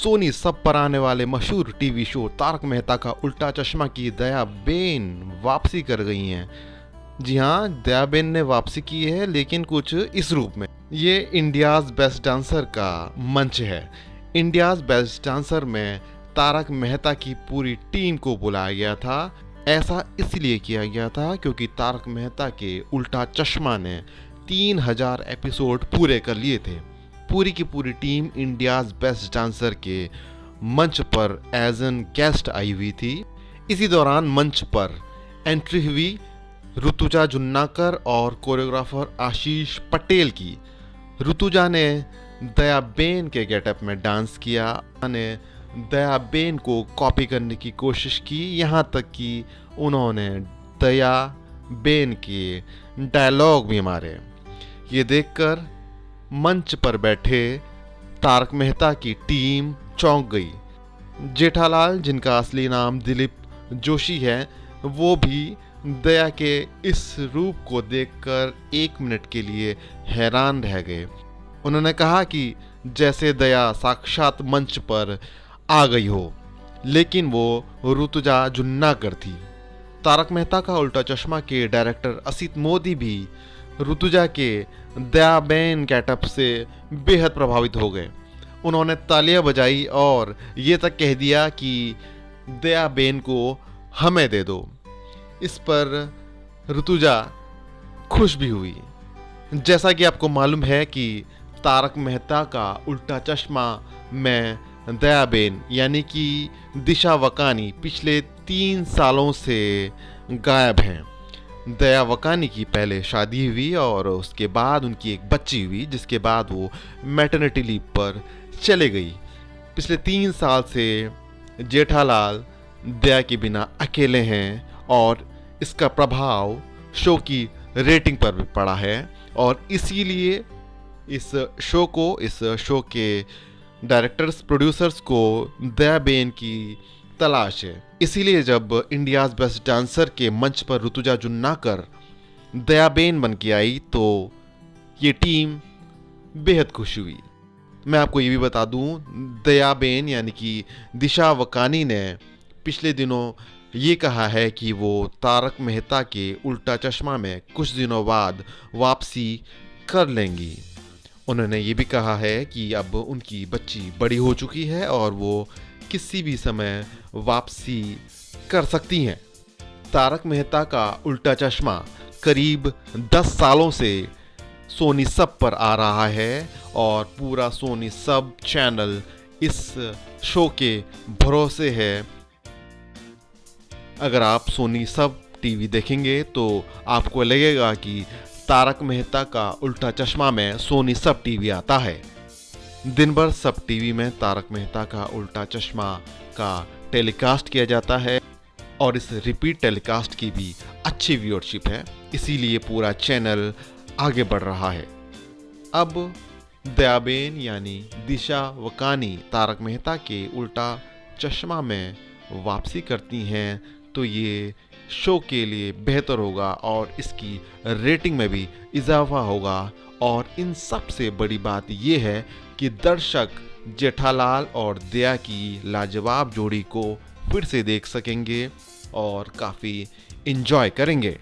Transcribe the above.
सोनी सब पर आने वाले मशहूर टीवी शो तारक मेहता का उल्टा चश्मा की दया बेन वापसी कर गई हैं। जी हाँ, दया बेन ने वापसी की है, लेकिन कुछ इस रूप में। ये इंडियाज बेस्ट डांसर का मंच है। इंडियाज बेस्ट डांसर में तारक मेहता की पूरी टीम को बुलाया गया था। ऐसा इसलिए किया गया था क्योंकि तारक मेहता के उल्टा चश्मा ने 3000 एपिसोड पूरे कर लिए थे। पूरी की पूरी टीम इंडियाज बेस्ट डांसर के मंच पर एज एन गेस्ट आई हुई थी। इसी दौरान मंच पर एंट्री हुई ऋतुजा जुन्नाकर और कोरियोग्राफर आशीष पटेल की। ऋतुजा ने दया बेन के गेटअप में डांस किया, ने दया बेन को कॉपी करने की कोशिश की, यहाँ तक कि उन्होंने दया बेन के डायलॉग भी मारे। ये देखकर मंच पर बैठे तारक मेहता की टीम चौंक गई। जेठालाल, जिनका असली नाम दिलीप जोशी है, वो भी दया के इस रूप को देखकर 1 मिनट के लिए हैरान रह गए। उन्होंने कहा कि जैसे दया साक्षात मंच पर आ गई हो, लेकिन वो ऋतुजा जुन्नाकर थी। तारक मेहता का उल्टा चश्मा के डायरेक्टर असित मोदी भी ऋतुजा के दया बेन गेटअप से बेहद प्रभावित हो गए। उन्होंने तालियां बजाई और ये तक कह दिया कि दया बेन को हमें दे दो। इस पर ऋतुजा खुश भी हुई। जैसा कि आपको मालूम है कि तारक मेहता का उल्टा चश्मा में दया बेन यानी कि दिशा वकानी पिछले 3 सालों से गायब हैं। दया वकानी की पहले शादी हुई और उसके बाद उनकी एक बच्ची हुई, जिसके बाद वो मैटरनिटी लीव पर चले गई। पिछले 3 साल से जेठालाल दया के बिना अकेले हैं और इसका प्रभाव शो की रेटिंग पर भी पड़ा है और इसीलिए इस शो के डायरेक्टर्स प्रोड्यूसर्स को दया बेन की तलाश है। इसीलिए जब इंडियाज बेस्ट डांसर के मंच पर ऋतुजा जुन्नाकर दया बेन बन के आई तो ये टीम बेहद खुश हुई। मैं आपको ये भी बता दूं, दया बेन यानी कि दिशा वकानी ने पिछले दिनों ये कहा है कि वो तारक मेहता के उल्टा चश्मा में कुछ दिनों बाद वापसी कर लेंगी। उन्होंने ये भी कहा है कि अब उनकी बच्ची बड़ी हो चुकी है और वो किसी भी समय वापसी कर सकती हैं। तारक मेहता का उल्टा चश्मा करीब 10 सालों से सोनी सब पर आ रहा है और पूरा सोनी सब चैनल इस शो के भरोसे है। अगर आप सोनी सब टीवी देखेंगे तो आपको लगेगा कि तारक मेहता का उल्टा चश्मा में सोनी सब टीवी आता है। दिन भर सब टीवी में तारक मेहता का उल्टा चश्मा का टेलीकास्ट किया जाता है और इस रिपीट टेलीकास्ट की भी अच्छी व्यूअरशिप है, इसीलिए पूरा चैनल आगे बढ़ रहा है। अब दया बेन यानी दिशा वकानी तारक मेहता के उल्टा चश्मा में वापसी करती हैं तो ये शो के लिए बेहतर होगा और इसकी रेटिंग में भी इजाफा होगा। और इन सब से बड़ी बात ये है कि दर्शक जेठालाल और दया की लाजवाब जोड़ी को फिर से देख सकेंगे और काफ़ी एंजॉय करेंगे।